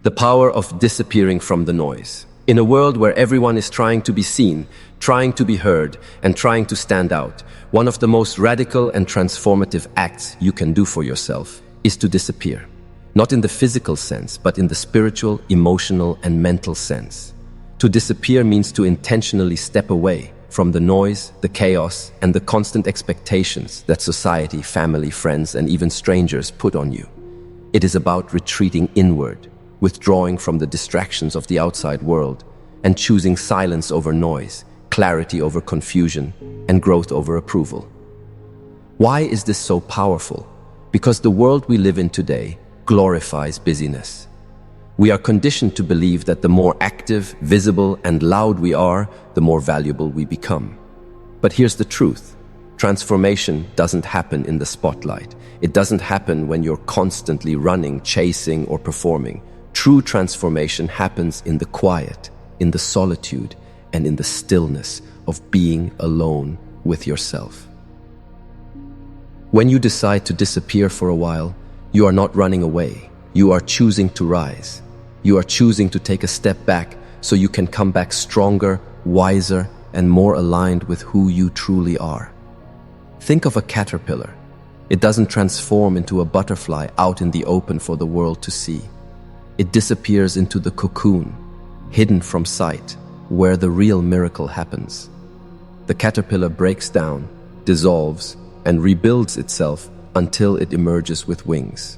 The power of disappearing from the noise. In a world where everyone is trying to be seen, trying to be heard, and trying to stand out, one of the most radical and transformative acts you can do for yourself is to disappear. Not in the physical sense, but in the spiritual, emotional, and mental sense. To disappear means to intentionally step away from the noise, the chaos, and the constant expectations that society, family, friends, and even strangers put on you. It is about retreating inward, withdrawing from the distractions of the outside world, and choosing silence over noise, clarity over confusion, and growth over approval. Why is this so powerful? Because the world we live in today glorifies busyness. We are conditioned to believe that the more active, visible, and loud we are, the more valuable we become. But here's the truth. Transformation doesn't happen in the spotlight. It doesn't happen when you're constantly running, chasing, or performing. True transformation happens in the quiet, in the solitude, and in the stillness of being alone with yourself. When you decide to disappear for a while, you are not running away. You are choosing to rise. You are choosing to take a step back so you can come back stronger, wiser, and more aligned with who you truly are. Think of a caterpillar. It doesn't transform into a butterfly out in the open for the world to see. It disappears into the cocoon, hidden from sight, where the real miracle happens. The caterpillar breaks down, dissolves, and rebuilds itself until it emerges with wings.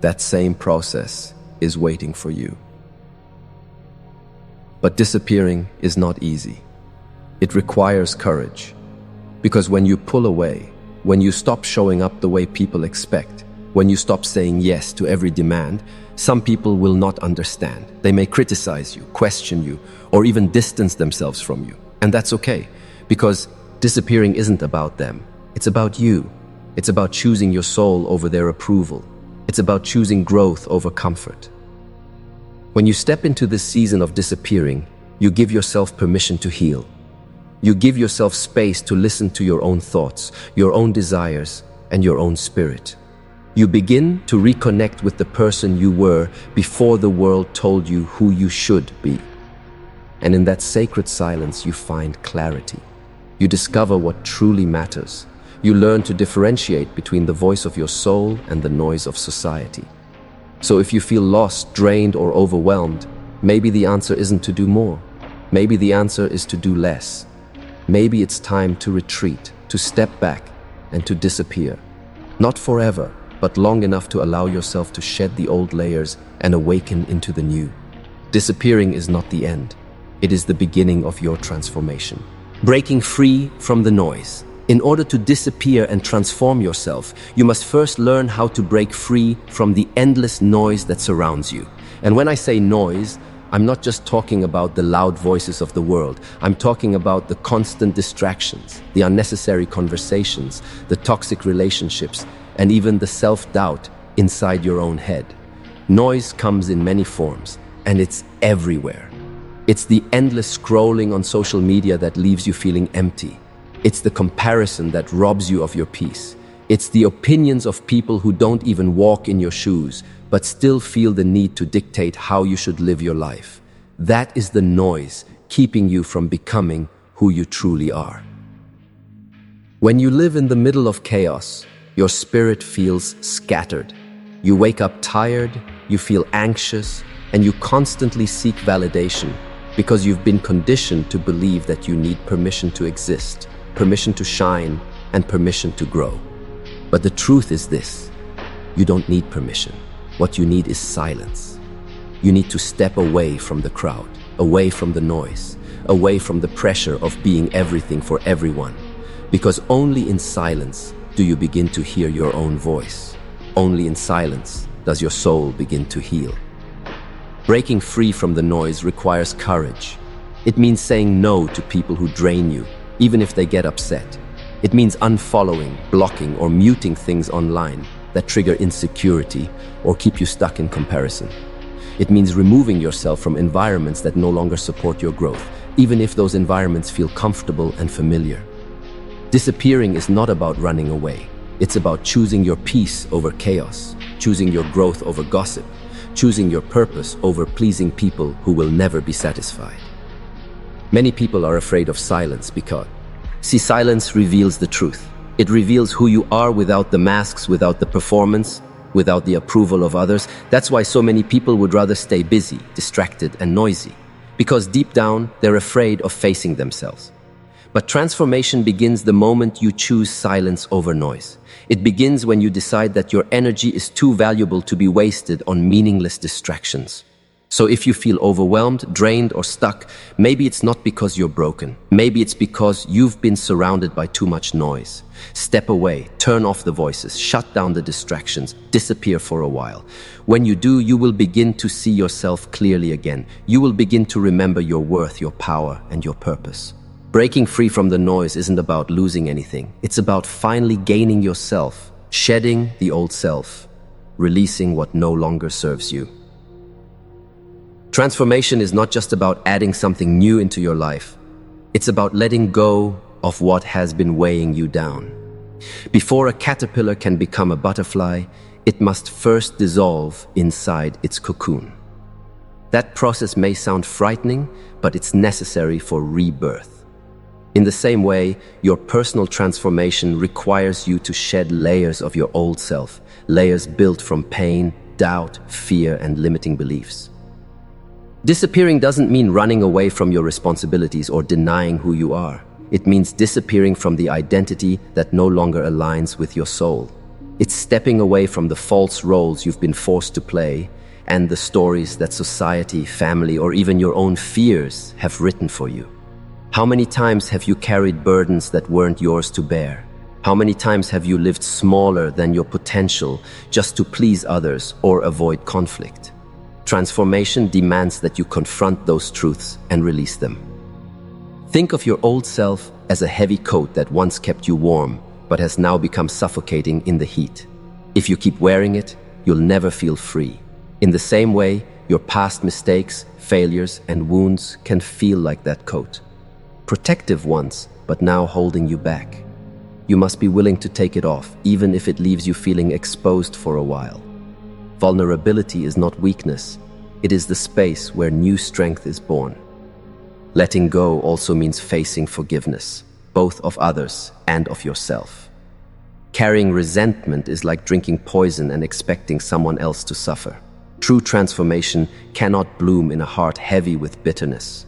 That same process is waiting for you. But disappearing is not easy. It requires courage, because when you pull away, when you stop showing up the way people expect, when you stop saying yes to every demand, some people will not understand. They may criticize you, question you, or even distance themselves from you. And that's okay, because disappearing isn't about them. It's about you. It's about choosing your soul over their approval. It's about choosing growth over comfort. When you step into this season of disappearing, you give yourself permission to heal. You give yourself space to listen to your own thoughts, your own desires, and your own spirit. You begin to reconnect with the person you were before the world told you who you should be. And in that sacred silence, you find clarity. You discover what truly matters. You learn to differentiate between the voice of your soul and the noise of society. So if you feel lost, drained, or overwhelmed, maybe the answer isn't to do more. Maybe the answer is to do less. Maybe it's time to retreat, to step back, and to disappear. Not forever, but long enough to allow yourself to shed the old layers and awaken into the new. Disappearing is not the end. It is the beginning of your transformation. Breaking free from the noise. In order to disappear and transform yourself, you must first learn how to break free from the endless noise that surrounds you. And when I say noise, I'm not just talking about the loud voices of the world. I'm talking about the constant distractions, the unnecessary conversations, the toxic relationships, and even the self-doubt inside your own head. Noise comes in many forms, and it's everywhere. It's the endless scrolling on social media that leaves you feeling empty. It's the comparison that robs you of your peace. It's the opinions of people who don't even walk in your shoes, but still feel the need to dictate how you should live your life. That is the noise keeping you from becoming who you truly are. When you live in the middle of chaos, your spirit feels scattered. You wake up tired, you feel anxious, and you constantly seek validation because you've been conditioned to believe that you need permission to exist, permission to shine, and permission to grow. But the truth is this: you don't need permission. What you need is silence. You need to step away from the crowd, away from the noise, away from the pressure of being everything for everyone. Because only in silence do you begin to hear your own voice. Only in silence does your soul begin to heal. Breaking free from the noise requires courage. It means saying no to people who drain you, even if they get upset. It means unfollowing, blocking, or muting things online that trigger insecurity or keep you stuck in comparison. It means removing yourself from environments that no longer support your growth, even if those environments feel comfortable and familiar. Disappearing is not about running away. It's about choosing your peace over chaos, choosing your growth over gossip, choosing your purpose over pleasing people who will never be satisfied. Many people are afraid of silence because, see, silence reveals the truth. It reveals who you are without the masks, without the performance, without the approval of others. That's why so many people would rather stay busy, distracted, and noisy, because deep down, they're afraid of facing themselves. But transformation begins the moment you choose silence over noise. It begins when you decide that your energy is too valuable to be wasted on meaningless distractions. So if you feel overwhelmed, drained, or stuck, maybe it's not because you're broken. Maybe it's because you've been surrounded by too much noise. Step away, turn off the voices, shut down the distractions, disappear for a while. When you do, you will begin to see yourself clearly again. You will begin to remember your worth, your power, and your purpose. Breaking free from the noise isn't about losing anything. It's about finally gaining yourself, shedding the old self, releasing what no longer serves you. Transformation is not just about adding something new into your life. It's about letting go of what has been weighing you down. Before a caterpillar can become a butterfly, it must first dissolve inside its cocoon. That process may sound frightening, but it's necessary for rebirth. In the same way, your personal transformation requires you to shed layers of your old self, layers built from pain, doubt, fear, and limiting beliefs. Disappearing doesn't mean running away from your responsibilities or denying who you are. It means disappearing from the identity that no longer aligns with your soul. It's stepping away from the false roles you've been forced to play and the stories that society, family, or even your own fears have written for you. How many times have you carried burdens that weren't yours to bear? How many times have you lived smaller than your potential just to please others or avoid conflict? Transformation demands that you confront those truths and release them. Think of your old self as a heavy coat that once kept you warm, but has now become suffocating in the heat. If you keep wearing it, you'll never feel free. In the same way, your past mistakes, failures, and wounds can feel like that coat. Protective once, but now holding you back. You must be willing to take it off, even if it leaves you feeling exposed for a while. Vulnerability is not weakness. It is the space where new strength is born. Letting go also means facing forgiveness, both of others and of yourself. Carrying resentment is like drinking poison and expecting someone else to suffer. True transformation cannot bloom in a heart heavy with bitterness.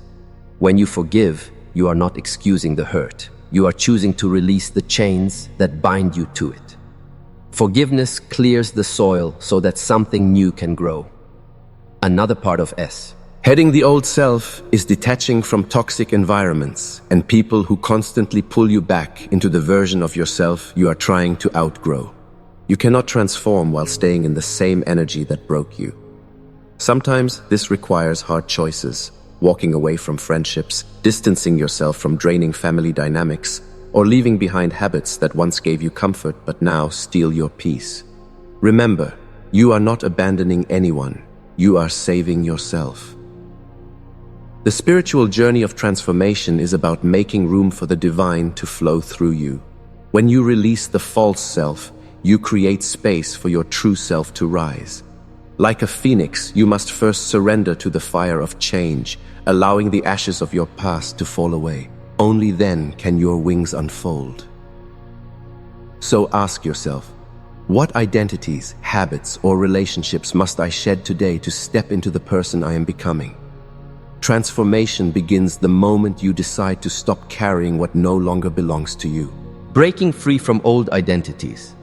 When you forgive, you are not excusing the hurt. You are choosing to release the chains that bind you to it. Forgiveness clears the soil so that something new can grow. Another part of S. Heading the old self is detaching from toxic environments and people who constantly pull you back into the version of yourself you are trying to outgrow. You cannot transform while staying in the same energy that broke you. Sometimes this requires hard choices, walking away from friendships, distancing yourself from draining family dynamics, or leaving behind habits that once gave you comfort but now steal your peace. Remember, you are not abandoning anyone. You are saving yourself. The spiritual journey of transformation is about making room for the divine to flow through you. When you release the false self, you create space for your true self to rise. Like a phoenix, you must first surrender to the fire of change, allowing the ashes of your past to fall away. Only then can your wings unfold. So ask yourself, what identities, habits, or relationships must I shed today to step into the person I am becoming? Transformation begins the moment you decide to stop carrying what no longer belongs to you. Breaking free from old identities.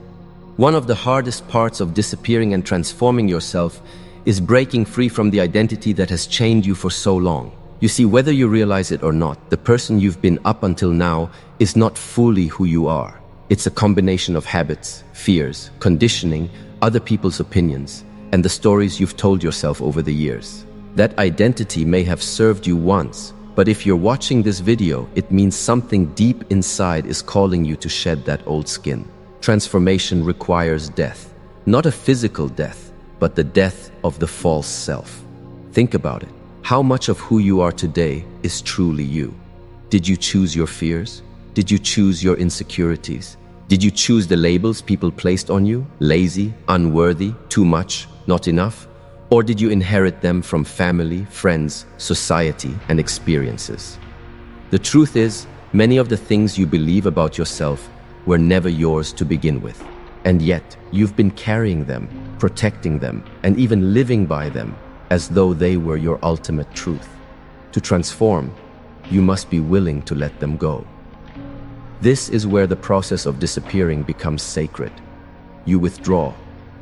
One of the hardest parts of disappearing and transforming yourself is breaking free from the identity that has chained you for so long. You see, whether you realize it or not, the person you've been up until now is not fully who you are. It's a combination of habits, fears, conditioning, other people's opinions, and the stories you've told yourself over the years. That identity may have served you once, but if you're watching this video, it means something deep inside is calling you to shed that old skin. Transformation requires death, not a physical death, but the death of the false self. Think about it. How much of who you are today is truly you? Did you choose your fears? Did you choose your insecurities? Did you choose the labels people placed on you? Lazy, unworthy, too much, not enough? Or did you inherit them from family, friends, society, and experiences? The truth is, many of the things you believe about yourself were never yours to begin with. And yet, you've been carrying them, protecting them, and even living by them as though they were your ultimate truth. To transform, you must be willing to let them go. This is where the process of disappearing becomes sacred. You withdraw,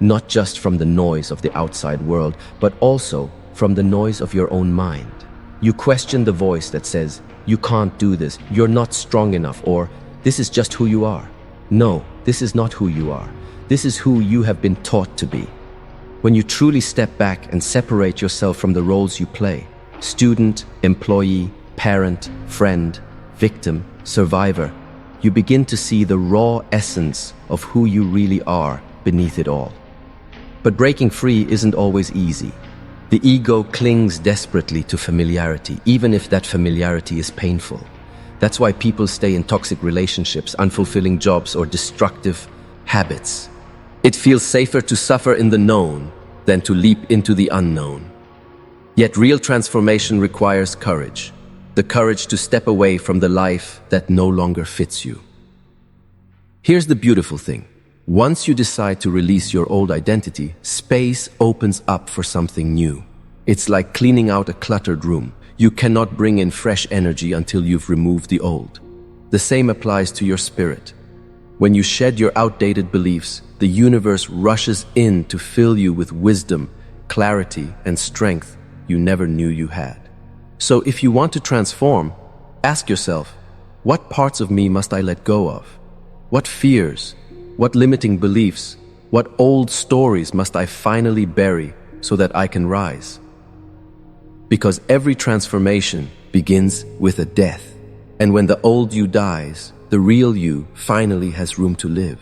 not just from the noise of the outside world, but also from the noise of your own mind. You question the voice that says, "You can't do this, you're not strong enough," or "This is just who you are." No, this is not who you are. This is who you have been taught to be. When you truly step back and separate yourself from the roles you play, student, employee, parent, friend, victim, survivor, you begin to see the raw essence of who you really are beneath it all. But breaking free isn't always easy. The ego clings desperately to familiarity, even if that familiarity is painful. That's why people stay in toxic relationships, unfulfilling jobs, or destructive habits. It feels safer to suffer in the known than to leap into the unknown. Yet real transformation requires courage, the courage to step away from the life that no longer fits you. Here's the beautiful thing. Once you decide to release your old identity, space opens up for something new. It's like cleaning out a cluttered room. You cannot bring in fresh energy until you've removed the old. The same applies to your spirit. When you shed your outdated beliefs, the universe rushes in to fill you with wisdom, clarity, and strength you never knew you had. So if you want to transform, ask yourself, what parts of me must I let go of? What fears, what limiting beliefs, what old stories must I finally bury so that I can rise? Because every transformation begins with a death. And when the old you dies, the real you finally has room to live.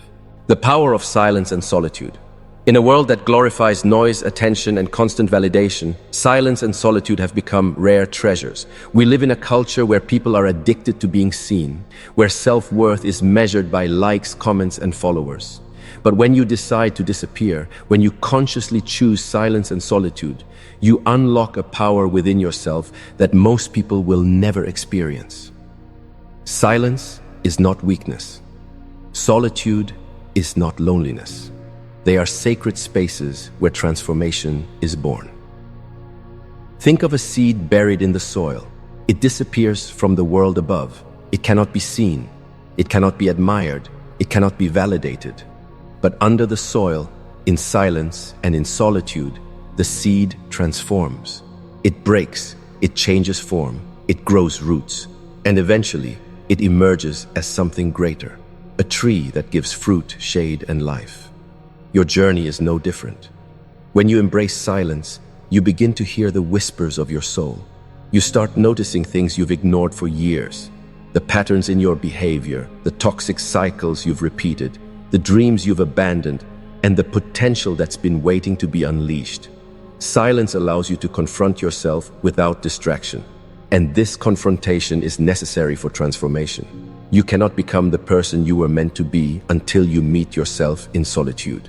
The power of silence and solitude. In a world that glorifies noise, attention, and constant validation, silence and solitude have become rare treasures. We live in a culture where people are addicted to being seen, where self-worth is measured by likes, comments, and followers. But when you decide to disappear, when you consciously choose silence and solitude, you unlock a power within yourself that most people will never experience. Silence is not weakness. Solitude is not loneliness. They are sacred spaces where transformation is born. Think of a seed buried in the soil. It disappears from the world above. It cannot be seen. It cannot be admired. It cannot be validated. But under the soil, in silence and in solitude, the seed transforms. It breaks, it changes form, it grows roots, and eventually it emerges as something greater, a tree that gives fruit, shade, and life. Your journey is no different. When you embrace silence, you begin to hear the whispers of your soul. You start noticing things you've ignored for years, the patterns in your behavior, the toxic cycles you've repeated, the dreams you've abandoned, and the potential that's been waiting to be unleashed. Silence allows you to confront yourself without distraction. And this confrontation is necessary for transformation. You cannot become the person you were meant to be until you meet yourself in solitude.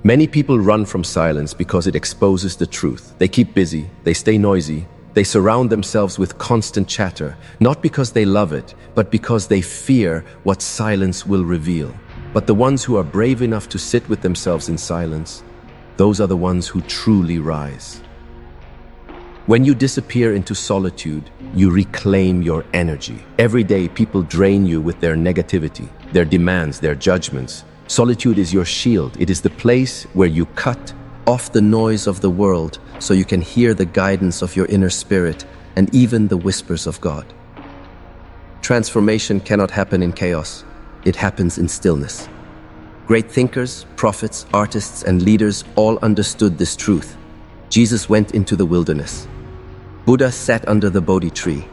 Many people run from silence because it exposes the truth. They keep busy, they stay noisy, they surround themselves with constant chatter, not because they love it, but because they fear what silence will reveal. But the ones who are brave enough to sit with themselves in silence, those are the ones who truly rise. When you disappear into solitude, you reclaim your energy. Every day, people drain you with their negativity, their demands, their judgments. Solitude is your shield. It is the place where you cut off the noise of the world so you can hear the guidance of your inner spirit and even the whispers of God. Transformation cannot happen in chaos. It happens in stillness. Great thinkers, prophets, artists, and leaders all understood this truth. Jesus went into the wilderness. Buddha sat under the Bodhi tree.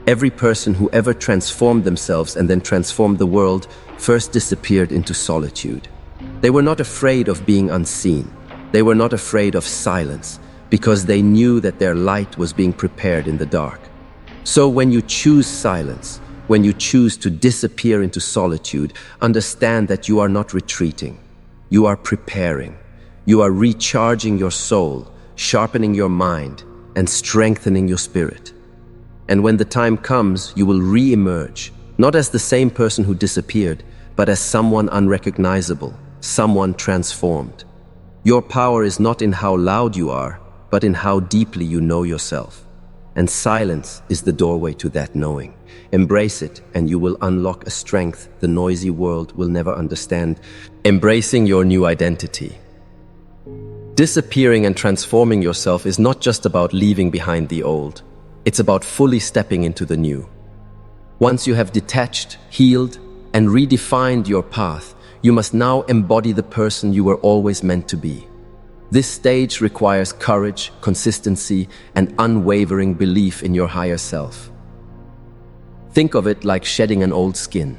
Every person who ever transformed themselves and then transformed the world first disappeared into solitude. They were not afraid of being unseen. They were not afraid of silence because they knew that their light was being prepared in the dark. So when you choose silence, when you choose to disappear into solitude, understand that you are not retreating. You are preparing. You are recharging your soul, sharpening your mind, and strengthening your spirit. And when the time comes, you will re-emerge, not as the same person who disappeared, but as someone unrecognizable, someone transformed. Your power is not in how loud you are, but in how deeply you know yourself. And silence is the doorway to that knowing. Embrace it, and you will unlock a strength the noisy world will never understand. Embracing your new identity. Disappearing and transforming yourself is not just about leaving behind the old. It's about fully stepping into the new. Once you have detached, healed, and redefined your path, you must now embody the person you were always meant to be. This stage requires courage, consistency, and unwavering belief in your higher self. Think of it like shedding an old skin.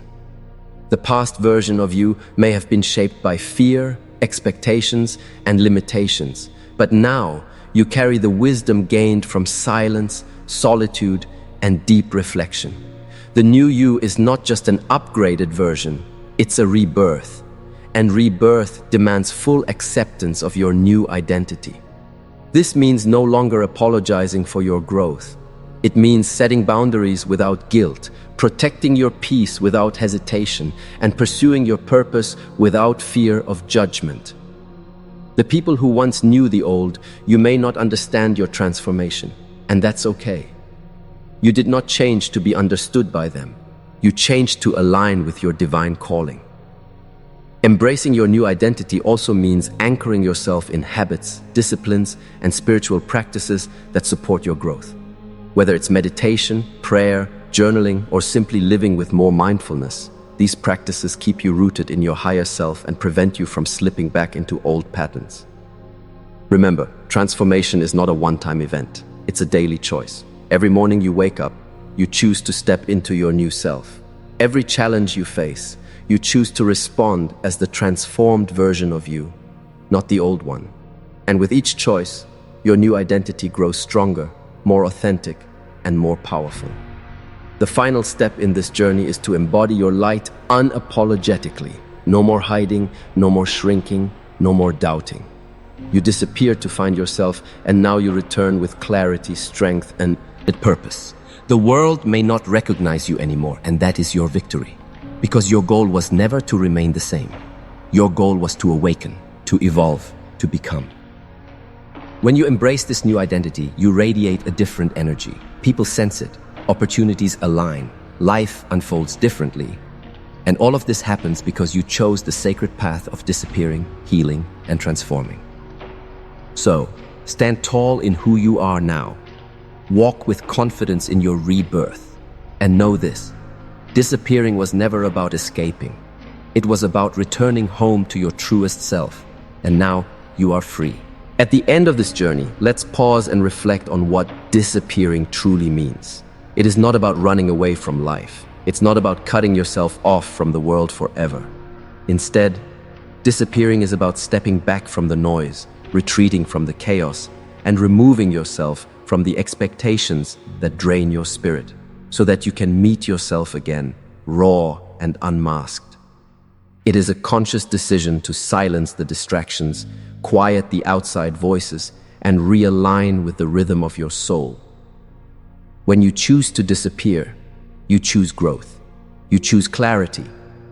The past version of you may have been shaped by fear, expectations, and limitations, but now you carry the wisdom gained from silence, solitude, and deep reflection. The new you is not just an upgraded version, it's a rebirth. And rebirth demands full acceptance of your new identity. This means no longer apologizing for your growth. It means setting boundaries without guilt, protecting your peace without hesitation, and pursuing your purpose without fear of judgment. The people who once knew the old, you may not understand your transformation, and that's okay. You did not change to be understood by them. You changed to align with your divine calling. Embracing your new identity also means anchoring yourself in habits, disciplines, and spiritual practices that support your growth. Whether it's meditation, prayer, journaling, or simply living with more mindfulness, these practices keep you rooted in your higher self and prevent you from slipping back into old patterns. Remember, transformation is not a one-time event. It's a daily choice. Every morning you wake up, you choose to step into your new self. Every challenge you face, you choose to respond as the transformed version of you, not the old one. And with each choice, your new identity grows stronger, more authentic, and more powerful. The final step in this journey is to embody your light unapologetically. No more hiding, no more shrinking, no more doubting. You disappeared to find yourself, and now you return with clarity, strength, and purpose. The world may not recognize you anymore, and that is your victory. Because your goal was never to remain the same. Your goal was to awaken, to evolve, to become. When you embrace this new identity, you radiate a different energy. People sense it. Opportunities align. Life unfolds differently. And all of this happens because you chose the sacred path of disappearing, healing, and transforming. So, stand tall in who you are now. Walk with confidence in your rebirth. And know this. Disappearing was never about escaping. It was about returning home to your truest self. And now you are free. At the end of this journey, let's pause and reflect on what disappearing truly means. It is not about running away from life. It's not about cutting yourself off from the world forever. Instead, disappearing is about stepping back from the noise, retreating from the chaos, and removing yourself from the expectations that drain your spirit, so that you can meet yourself again, raw and unmasked. It is a conscious decision to silence the distractions, quiet the outside voices, and realign with the rhythm of your soul. When you choose to disappear, you choose growth. You choose clarity.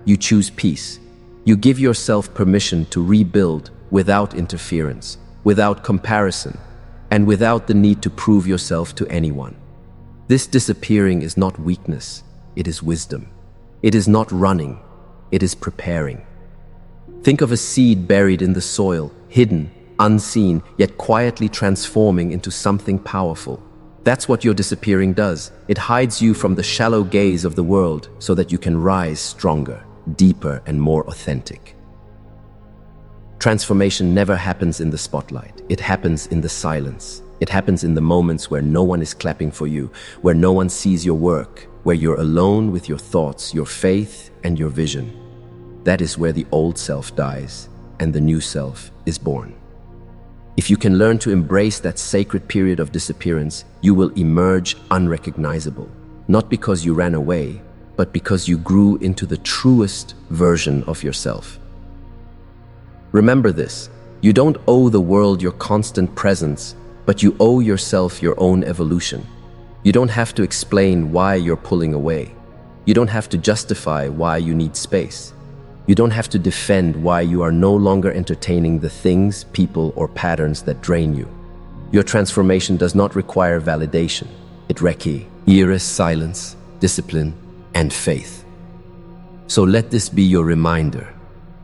You choose peace. You give yourself permission to rebuild without interference, without comparison, and without the need to prove yourself to anyone. This disappearing is not weakness, it is wisdom. It is not running, it is preparing. Think of a seed buried in the soil, hidden, unseen, yet quietly transforming into something powerful. That's what your disappearing does. It hides you from the shallow gaze of the world so that you can rise stronger, deeper, and more authentic. Transformation never happens in the spotlight. It happens in the silence. It happens in the moments where no one is clapping for you, where no one sees your work, where you're alone with your thoughts, your faith, and your vision. That is where the old self dies and the new self is born. If you can learn to embrace that sacred period of disappearance, you will emerge unrecognizable, not because you ran away, but because you grew into the truest version of yourself. Remember this, You don't owe the world your constant presence, but you owe yourself your own evolution. You don't have to explain why you're pulling away. You don't have to justify why you need space. You don't have to defend why you are no longer entertaining the things, people, or patterns that drain you. Your transformation does not require validation. It requires silence, discipline, and faith. So let this be your reminder.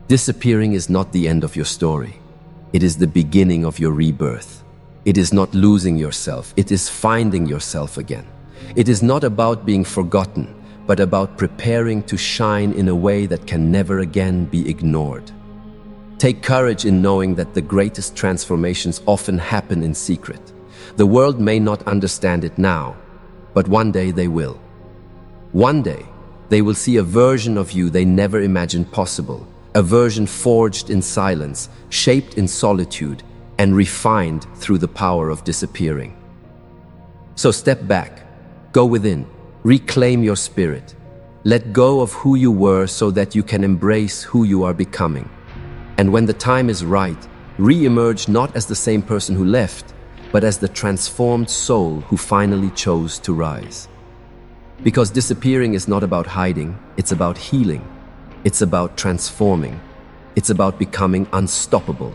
Disappearing is not the end of your story. It is the beginning of your rebirth. It is not losing yourself, it is finding yourself again. It is not about being forgotten, but about preparing to shine in a way that can never again be ignored. Take courage in knowing that the greatest transformations often happen in secret. The world may not understand it now, but one day they will. One day, they will see a version of you they never imagined possible, a version forged in silence, shaped in solitude, and refined through the power of disappearing. So step back, go within, reclaim your spirit. Let go of who you were so that you can embrace who you are becoming. And when the time is right, re-emerge not as the same person who left, but as the transformed soul who finally chose to rise. Because disappearing is not about hiding, it's about healing. It's about transforming. It's about becoming unstoppable.